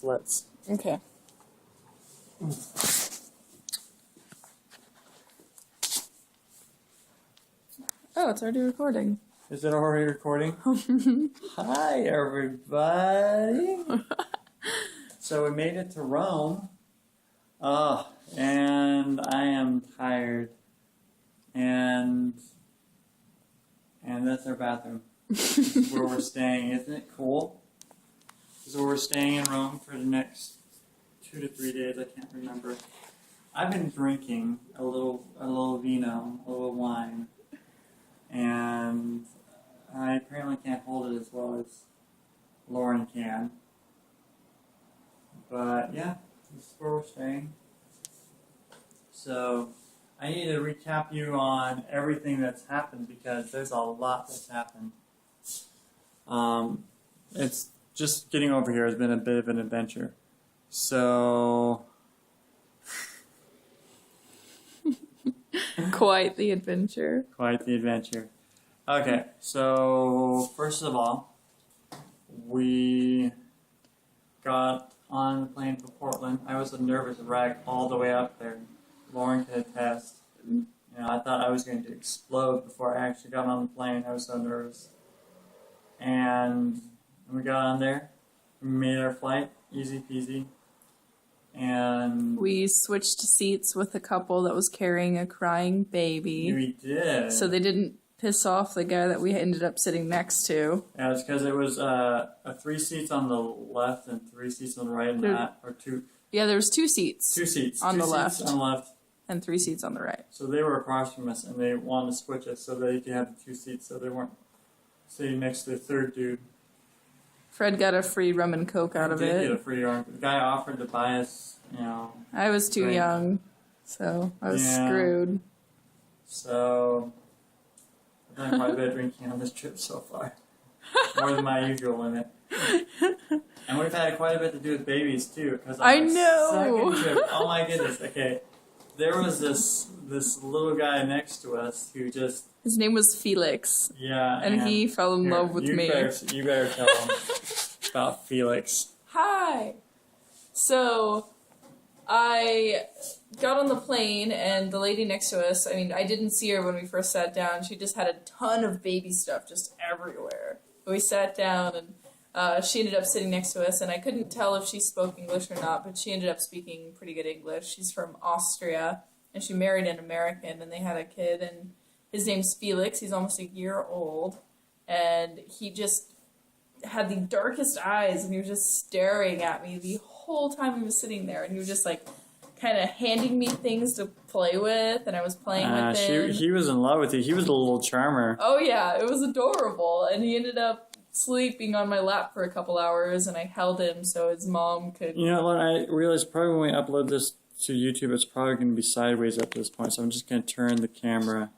Let's. Okay. Oh, it's already recording. Is it already recording? Hi, everybody. So we made it to Rome. Oh, and I am tired. And that's our bathroom. This is where we're staying. Isn't it cool? This is where we're staying in Rome for the next 2 to 3 days. I can't remember. I've been drinking a little vino, a little wine. And I apparently can't hold it as well as Lauren can. But yeah, this is where we're staying. So I need to recap you on everything that's happened because there's a lot that's happened. It's just getting over here has been a bit of an adventure. So Quite the adventure. quite the adventure. Okay, so first of all, we got on the plane for Portland. I was a nervous wreck all the way up there. Lauren can attest. You know, I thought I was going to explode before I actually got on the plane. I was so nervous. And we got on there. We made our flight, easy peasy. And We switched seats with a couple that was carrying a crying baby. we did. So they didn't piss off the guy that we ended up sitting next to. Yeah, it's because it was 3 seats on the left and 3 seats on the right, and There- that, or two Yeah, there was two seats seats On two the seats left. on the left. and 3 seats on the right. So they were across from us, and they wanted to switch us so they could have the 2 seats, so they weren't sitting next to the third dude. Fred got a free rum and coke out We of did get a it. free arm. The guy offered to buy us, you know. I was too Drink. young, so I was Yeah. screwed. So I've done quite a bit of drinking on this trip so far, more than my usual limit. And we've had quite a bit to do with babies too, because I on the know. second trip, oh my goodness, okay, there was this little guy next to us who just His name was Felix, yeah, and he fell in here, love with you me. you better tell him about Felix. Hi! So, I got on the plane, and the lady next to us, I mean, I didn't see her when we first sat down. She just had a ton of baby stuff just everywhere. We sat down, and she ended up sitting next to us, and I couldn't tell if she spoke English or not, but she ended up speaking pretty good English. She's from Austria, and she married an American, and they had a kid, and his name's Felix. He's almost a year old, and he just had the darkest eyes, and he was just staring at me the whole time he was sitting there, and he was just like kind of handing me things to play with, and I was playing with him. He was in love with you. He was a little charmer. Oh yeah, it was adorable, and he ended up sleeping on my lap for a couple hours, and I held him so his mom could. You know what? I realized probably when we upload this to YouTube, it's probably going to be sideways up to this point, so I'm just going to turn the camera.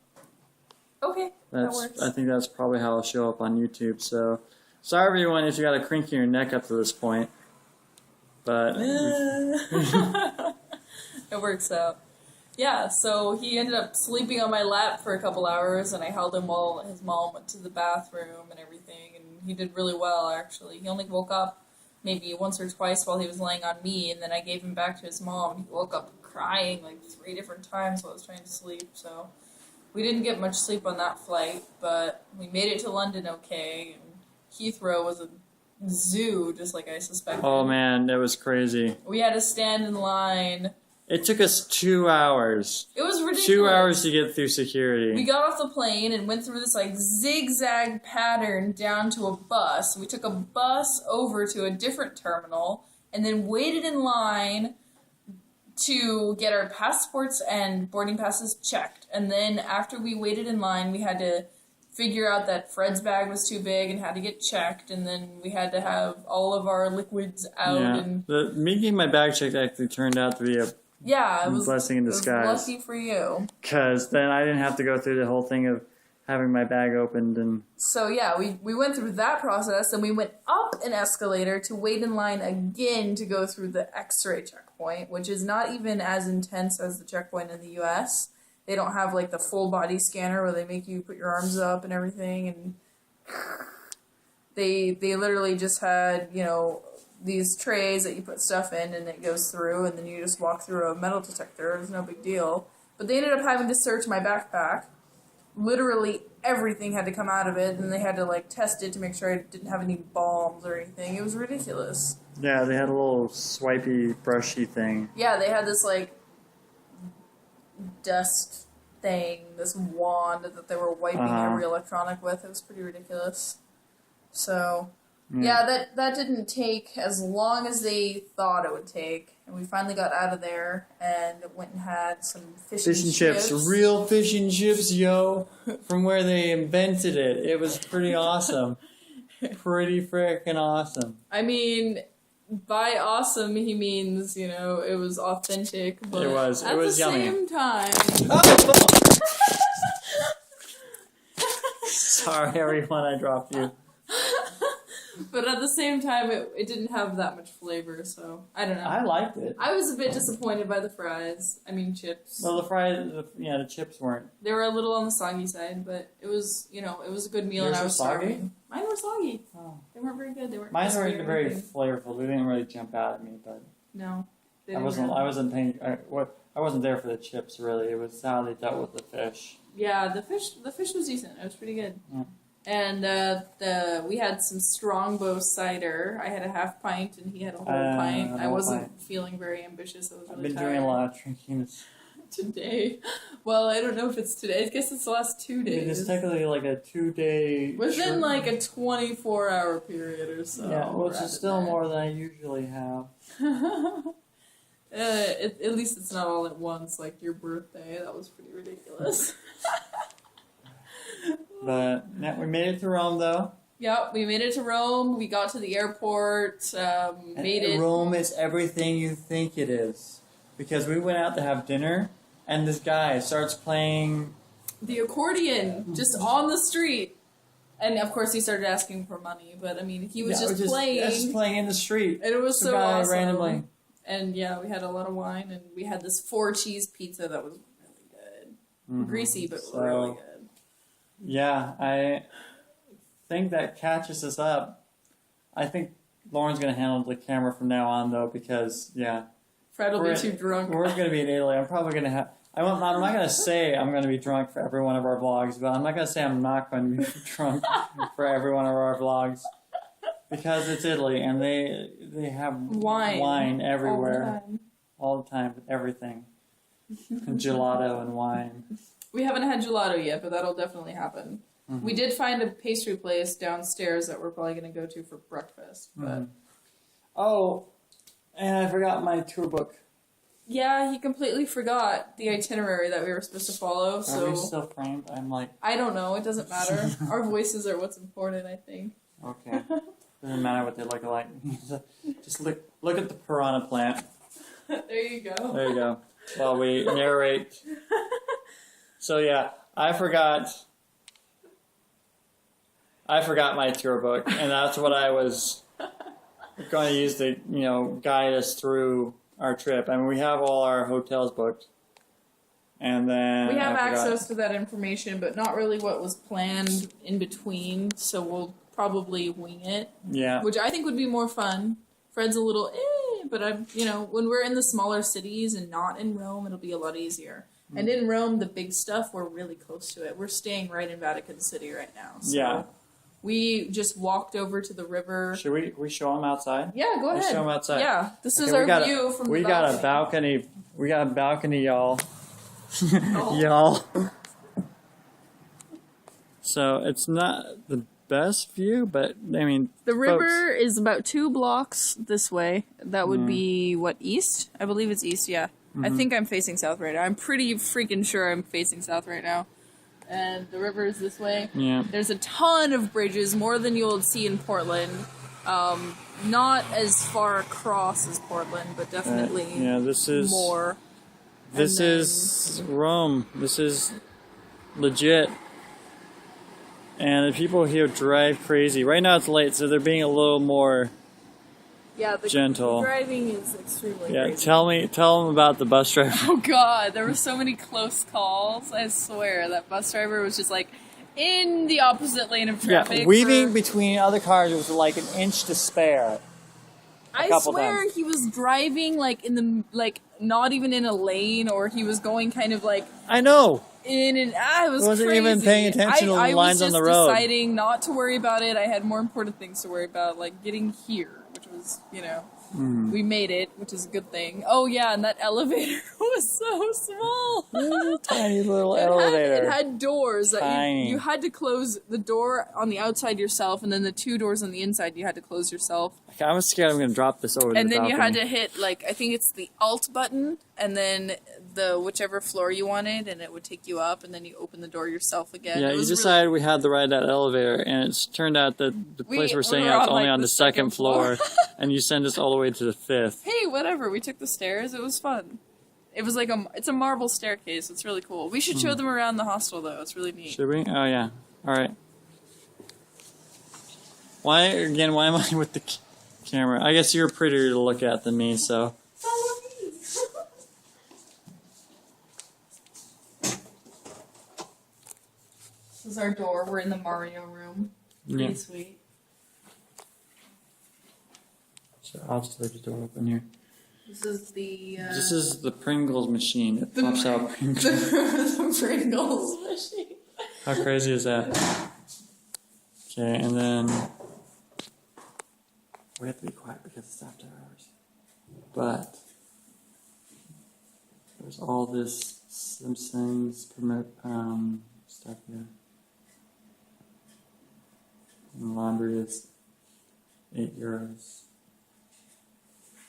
Okay, that works. I think that's probably how it'll show up on YouTube. So, sorry everyone if you got a crink in your neck up to this point, but It works out. Yeah, so he ended up sleeping on my lap for a couple hours, and I held him while his mom went to the bathroom and everything, and he did really well, actually. He only woke up maybe once or twice while he was laying on me, and then I gave him back to his mom, and he woke up crying like 3 different times while I was trying to sleep, so we didn't get much sleep on that flight, but we made it to London okay, and Heathrow was a zoo, just like I suspected. oh man, that was crazy. We had to stand in line. It took us 2 hours. It was ridiculous. 2 hours to get through security. We got off the plane and went through this like zigzag pattern down to a bus. We took a bus over to a different terminal and then waited in line to get our passports and boarding passes checked. And then after we waited in line, we had to figure out that Fred's bag was too big and had to get checked. And then we had to have all of our liquids out. Yeah. And Me getting my bag checked actually turned out to be a yeah, it was blessing in it was disguise. lucky for you. Because then I didn't have to go through the whole thing of having my bag opened and So yeah, we went through that process, and we went up an escalator to wait in line again to go through the X-ray checkpoint, which is not even as intense as the checkpoint in the US. They don't have like the full body scanner where they make you put your arms up and everything, and they literally just had, you know, these trays that you put stuff in and it goes through, and then you just walk through a metal detector. It's no big deal. But they ended up having to search my backpack. Literally everything had to come out of it, and they had to like test it to make sure I didn't have any bombs or anything. It was ridiculous. Yeah, they had a little swipey, brushy thing. Yeah, they had this like dust thing, this wand that they were wiping every electronic with. It was pretty ridiculous. So yeah, that didn't take as long as they thought it would take, and we finally got out of there and went and had some fish and chips. Real fish and chips, yo, from where they invented it. It was pretty awesome. Pretty freaking awesome. I mean, by awesome he means, you know, it was authentic, but It was yummy. Same time. Sorry, everyone, I dropped you. But at the same time, it didn't have that much flavor, so I don't know. I liked it. I was a bit disappointed by the fries. I mean, chips. Well, the chips weren't. They were a little on the soggy side, but it was, you know, it was a good meal, Yours and I was were soggy? starving. Mine were soggy. Oh. They weren't very good. They weren't. Mine crispy weren't or very anything. flavorful. They didn't really jump out at me, but No. They I didn't wasn't. really. I wasn't paying. I wasn't there for the chips really. It was how they dealt with the fish. Yeah, the fish was decent. It was pretty good. Yeah. And we had some Strongbow cider. I had a half pint, and he had a whole pint. a I whole wasn't pint. feeling very ambitious. I was I've really been tired. doing a lot of drinking. Today. Well, I don't know if it's today. I guess it's the last 2 days. It's technically like a 2-day. Within like a 24-hour period or so. Yeah, which rather is still than- more than I usually have. At least it's not all at once, like your birthday. That was pretty ridiculous. But yeah, we made it to Rome though. Yep, we made it to Rome. We got to the airport. Made it. Rome is everything you think it is. Because we went out to have dinner, and this guy starts playing. The accordion just on the street, and of course he started asking for money. But I mean, he was just playing. Just playing in the street. And it was Some so guy awesome. randomly. And yeah, we had a lot of wine, and we had this 4-cheese pizza that was really good. Greasy, but really good. Yeah, I think that catches us up. I think Lauren's going to handle the camera from now on, though, because, yeah. Fred will be too drunk. We're going to be in Italy. I'm probably going to have... I'm not going to say I'm going to be drunk for every one of our vlogs, but I'm not going to say I'm not going to be drunk for every one of our vlogs. Because it's Italy, and they have wine everywhere. All the time, with everything. And gelato and wine. We haven't had gelato yet, but that'll definitely happen. Mm-hmm. We did find a pastry place downstairs that we're probably going to go to for breakfast. But Oh, and I forgot my tour book. yeah, he completely forgot the itinerary that we were supposed to follow. Are So we still framed? I'm like, I don't know. It doesn't matter. Our voices are what's important, I think. okay. Doesn't matter what they look like. Just look at the piranha plant. There you go. There you go. While we narrate. So yeah, I forgot my tour book, and that's what I was going to use to, guide us through our trip. I mean, we have all our hotels booked, and then We have I forgot. access to that information, but not really what was planned in between. So we'll probably wing it, Yeah, which I think would be more fun. Fred's a little but when we're in the smaller cities and not in Rome, it'll be a lot easier. And in Rome, the big stuff, we're really close to it. We're staying right in Vatican City right now. So Yeah. we just walked over to the river. Should we show them outside? Yeah, go Let's ahead. show 'em outside. Yeah, this is Okay, our view from we the got balcony. a balcony. We got a balcony, y'all. Y'all. So it's not the best view, but I mean, The river is about 2 blocks this way. That would be, east? I believe it's east, yeah. I think I'm facing south right now. I'm pretty freaking sure I'm facing south right now. And the river is this way. Yeah. There's a ton of bridges, more than you'll see in Portland. Not as far across as Portland, but definitely yeah. This is more. This And then- is Rome. This is legit. And the people here drive crazy. Right now it's late, so they're being a little more. Yeah, the gentle. driving is extremely Yeah, crazy. tell them about the bus driver. Oh god, there were so many close calls. I swear that bus driver was just like in the opposite lane of traffic. Yeah, weaving for- between other cars with like an inch to spare. I couple swear times. he was driving like in the like not even in a lane, or he was going kind of like I know. in and it was He wasn't crazy. even paying attention to the I lines was on just the road. deciding not to worry about it. I had more important things to worry about, like getting here, which was, we made it, which is a good thing. Oh yeah, and that elevator was so small. Tiny little It elevator. had doors that Tiny. you had to close the door on the outside yourself, and then the 2 doors on the inside you had to close yourself. I was scared I'm going to drop this over And the then you had balcony. to hit like I think it's the Alt button, and then the whichever floor you wanted, and it would take you up, and then you open the door yourself again. Yeah, It you was decided we had to ride that elevator, and it's turned out that the place we're staying were at is on, only like, on the the second second floor. floor, and you send us all the way to the 5th. Hey, whatever. We took the stairs. It was fun. It was like it's a marble staircase. It's really cool. We should show them around the hostel though. It's really neat. Should we? Oh, yeah. All right. Why am I with the camera? I guess you're prettier to look at than me, so. This is our door. We're in the Mario room. Pretty Yeah. sweet. So I'll just leave the door open here. This is the This is the Pringles machine. It pops out Pringles. the Pringles machine. How crazy is that? Okay, and then we have to be quiet because it's after hours. But there's all this Simpsons stuff here. And laundry is €8.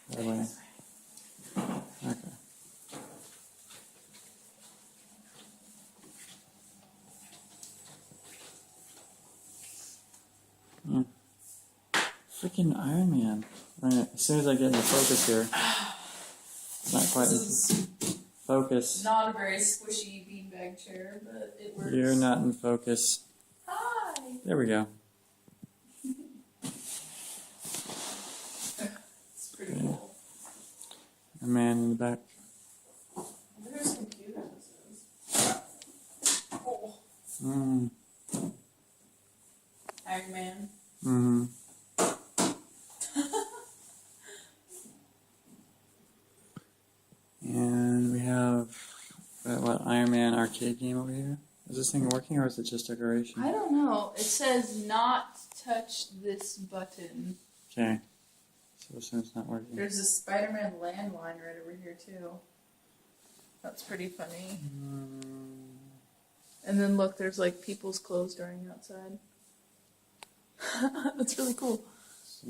By the way. Okay. Yeah. Freaking Iron Man. Right, as soon as I get into focus here. It's not quite This is focus. not a very squishy beanbag chair, but it works. You're not in focus. Hi. There we go. It's pretty cool. A man in the back. I wonder whose computer this is. Oh, Mm. Iron Man. Mm-hmm. And we have Iron Man arcade game over here. Is this thing working or is it just decoration? I don't know. It says not touch this button. Okay. So as soon as it's not working. There's a Spider-Man landline right over here too. That's pretty funny. And then look, there's like people's clothes drying outside. That's really cool. So,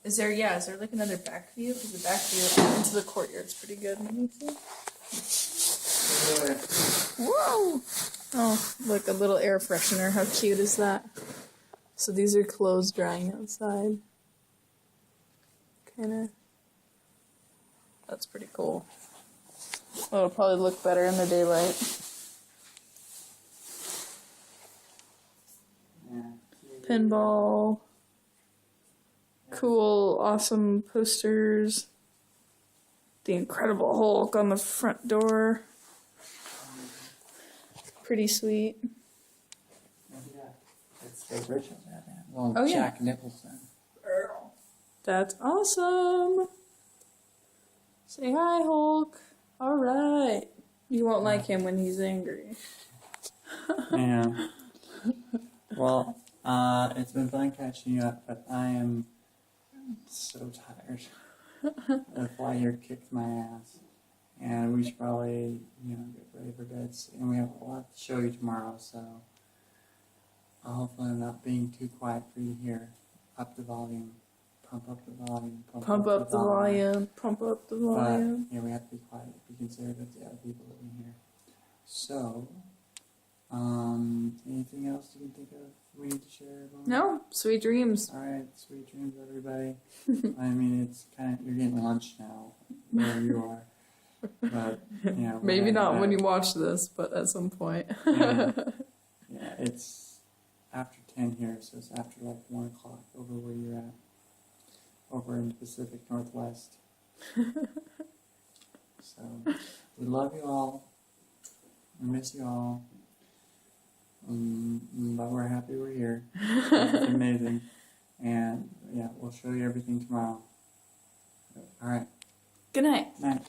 Is there like another back view? Because the back view into the courtyard's pretty good. Let me see. Whoa! Oh, look, a little air freshener. How cute is that? So these are clothes drying outside. Kinda. That's pretty cool. Oh, it'll probably look better in the daylight. yeah. Pinball. Cool, awesome posters. The Incredible Hulk on the front door. Pretty sweet. It's the original Batman. Well, Oh, yeah. Jack Nicholson. That's awesome. Say hi, Hulk. All right. You won't like him when he's angry. Yeah. Well, it's been fun catching you up, but I am so tired. The fly here kicked my ass. And we should probably, get ready for bed. And we have a lot to show you tomorrow, so hopefully I'm not being too quiet for you here. Up the volume. Pump up the volume. Pump up the volume. Pump up the volume. But, we have to be quiet. Be considerate of the other people living here. So, anything else you can think of we need to share? About? No, sweet dreams. All right, sweet dreams, everybody. I mean, it's you're getting lunch now, wherever you are. But, Maybe not when you watch this, but at some point. Yeah, it's after 10 here, so it's after like 1 o'clock over where you're at. Over in the Pacific Northwest. So, we love you all. We miss you all. But we're happy we're here. It's amazing. And yeah, we'll show you everything tomorrow. All right. Good night. Night.